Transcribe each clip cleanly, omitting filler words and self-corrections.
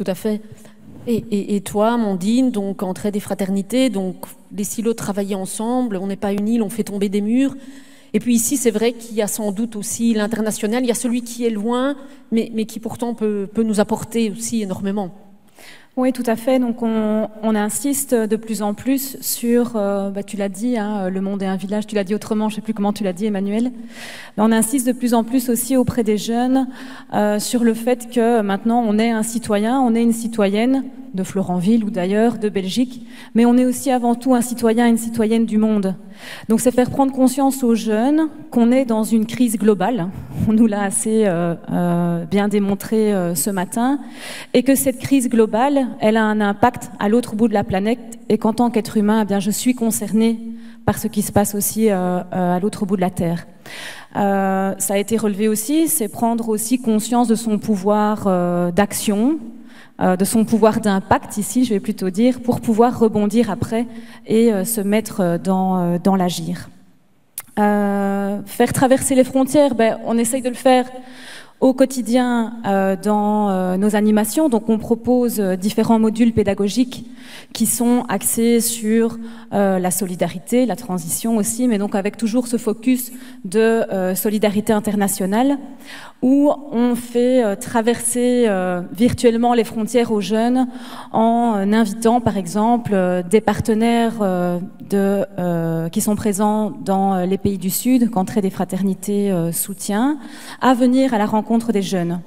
Tout à fait. Et toi, Amandine, donc entraide et fraternité, donc les silos travailler ensemble, on n'est pas une île, on fait tomber des murs. Et puis ici, c'est vrai qu'il y a sans doute aussi l'international, il y a celui qui est loin, mais qui pourtant peut nous apporter aussi énormément. Oui, tout à fait. Donc, on insiste de plus en plus sur, tu l'as dit, hein, le monde est un village, tu l'as dit autrement, je ne sais plus comment tu l'as dit, Emmanuel. Mais on insiste de plus en plus aussi auprès des jeunes sur le fait que maintenant, on est un citoyen, on est une citoyenne de Florenville ou d'ailleurs, de Belgique, mais on est aussi avant tout un citoyen et une citoyenne du monde. Donc, c'est faire prendre conscience aux jeunes qu'on est dans une crise globale, on nous l'a assez bien démontré ce matin, et que cette crise globale, elle a un impact à l'autre bout de la planète, et qu'en tant qu'être humain, eh bien, je suis concernée par ce qui se passe aussi à l'autre bout de la Terre. Ça a été relevé aussi, c'est prendre aussi conscience de son pouvoir d'action, de son pouvoir d'impact ici, je vais plutôt dire, pour pouvoir rebondir après et se mettre dans l'agir. Faire traverser les frontières, on essaye de le faire au quotidien dans nos animations. Donc on propose différents modules pédagogiques qui sont axés sur la solidarité, la transition aussi, mais donc avec toujours ce focus de solidarité internationale, où on fait traverser virtuellement les frontières aux jeunes en invitant par exemple des partenaires qui sont présents dans les pays du Sud, qu'Entraide et Fraternité soutient, à venir à la rencontre des jeunes.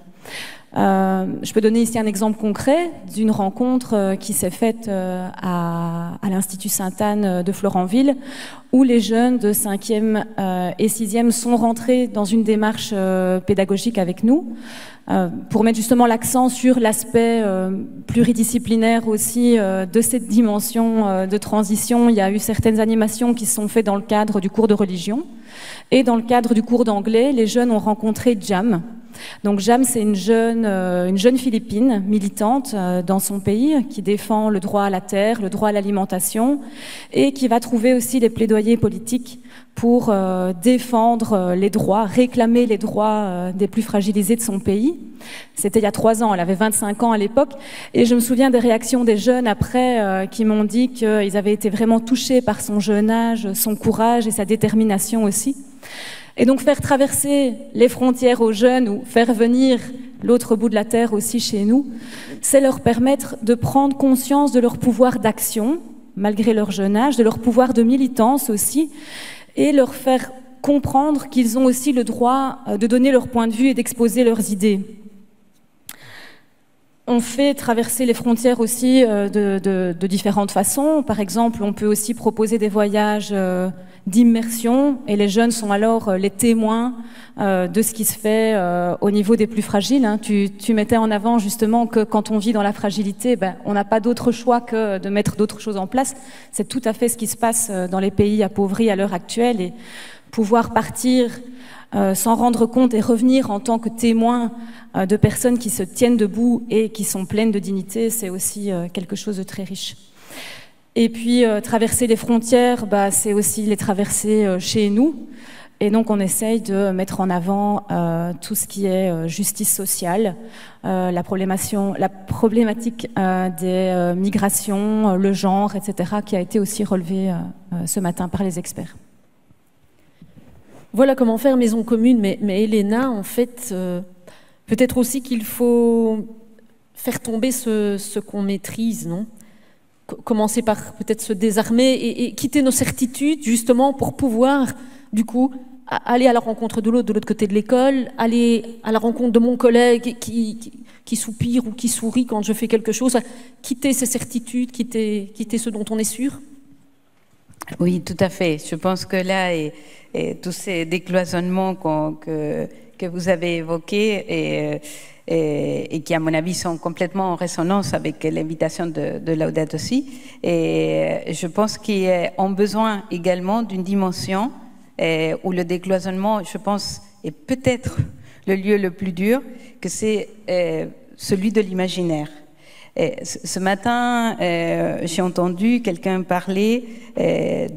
Je peux donner ici un exemple concret d'une rencontre qui s'est faite à l'Institut Sainte-Anne de Florenville, où les jeunes de 5e et 6e sont rentrés dans une démarche pédagogique avec nous, pour mettre justement l'accent sur l'aspect pluridisciplinaire aussi de cette dimension de transition. Il y a eu certaines animations qui se sont faites dans le cadre du cours de religion, et dans le cadre du cours d'anglais, les jeunes ont rencontré Jam. Donc Jam, c'est une jeune Philippine militante dans son pays qui défend le droit à la terre, le droit à l'alimentation, et qui va trouver aussi des plaidoyers politiques pour défendre les droits, réclamer les droits des plus fragilisés de son pays. C'était il y a 3 ans, elle avait 25 ans à l'époque, et je me souviens des réactions des jeunes après qui m'ont dit qu'ils avaient été vraiment touchés par son jeune âge, son courage et sa détermination aussi. Et donc faire traverser les frontières aux jeunes ou faire venir l'autre bout de la terre aussi chez nous, c'est leur permettre de prendre conscience de leur pouvoir d'action, malgré leur jeune âge, de leur pouvoir de militance aussi, et leur faire comprendre qu'ils ont aussi le droit de donner leur point de vue et d'exposer leurs idées. On fait traverser les frontières aussi de différentes façons. Par exemple, on peut aussi proposer des voyages d'immersion, et les jeunes sont alors les témoins de ce qui se fait au niveau des plus fragiles. Hein. Tu mettais en avant justement que quand on vit dans la fragilité, on n'a pas d'autre choix que de mettre d'autres choses en place. C'est tout à fait ce qui se passe dans les pays appauvris à l'heure actuelle, et pouvoir partir s'en rendre compte et revenir en tant que témoin de personnes qui se tiennent debout et qui sont pleines de dignité, c'est aussi quelque chose de très riche. Et puis traverser les frontières, c'est aussi les traverser chez nous. Et donc on essaye de mettre en avant tout ce qui est justice sociale, la problématique des migrations, le genre, etc., qui a été aussi relevée ce matin par les experts. Voilà comment faire maison commune, mais Elena, en fait, peut-être aussi qu'il faut faire tomber ce qu'on maîtrise, non ? Commencer par peut-être se désarmer et quitter nos certitudes, justement, pour pouvoir, du coup, aller à la rencontre de l'autre côté de l'école, aller à la rencontre de mon collègue qui soupire ou qui sourit quand je fais quelque chose, quitter ses certitudes, quitter ce dont on est sûr. Oui, tout à fait. Je pense que là, et tous ces décloisonnements que vous avez évoqués et qui, à mon avis, sont complètement en résonance avec l'invitation de Laudato Si. Et je pense qu'ils ont besoin également d'une dimension où le décloisonnement, je pense, est peut-être le lieu le plus dur, que c'est celui de l'imaginaire. Ce matin, j'ai entendu quelqu'un parler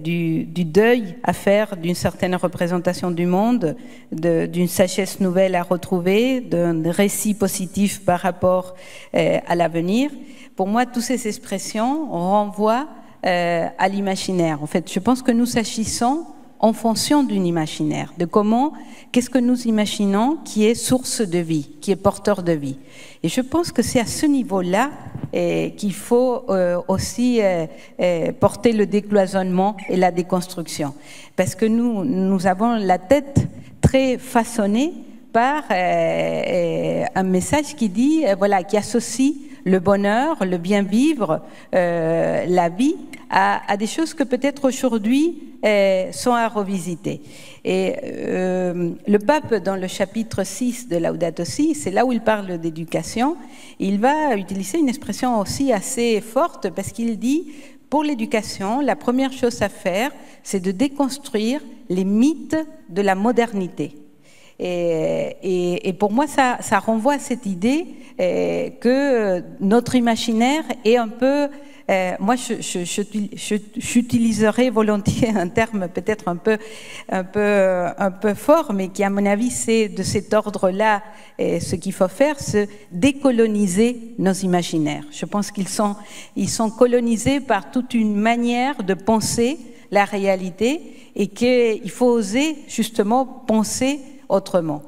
du deuil à faire d'une certaine représentation du monde, d'une sagesse nouvelle à retrouver, d'un récit positif par rapport à l'avenir. Pour moi, toutes ces expressions renvoient à l'imaginaire. En fait, je pense que nous agissons en fonction d'un imaginaire, de qu'est-ce que nous imaginons qui est source de vie, qui est porteur de vie. Et je pense que c'est à ce niveau-là qu'il faut aussi porter le décloisonnement et la déconstruction. Parce que nous avons la tête très façonnée par un message qui dit, qui associe le bonheur, le bien vivre, la vie, à des choses que peut-être aujourd'hui sont à revisiter. Et le pape, dans le chapitre 6 de Laudato Si, c'est là où il parle d'éducation, il va utiliser une expression aussi assez forte parce qu'il dit, pour l'éducation, la première chose à faire, c'est de déconstruire les mythes de la modernité. Et pour moi, ça renvoie à cette idée que notre imaginaire est un peu... moi, j'utiliserais volontiers un terme peut-être un peu fort, mais qui, à mon avis, c'est de cet ordre-là. Et ce qu'il faut faire, c'est décoloniser nos imaginaires. Je pense qu'ils sont colonisés par toute une manière de penser la réalité et qu'il faut oser justement penser autrement.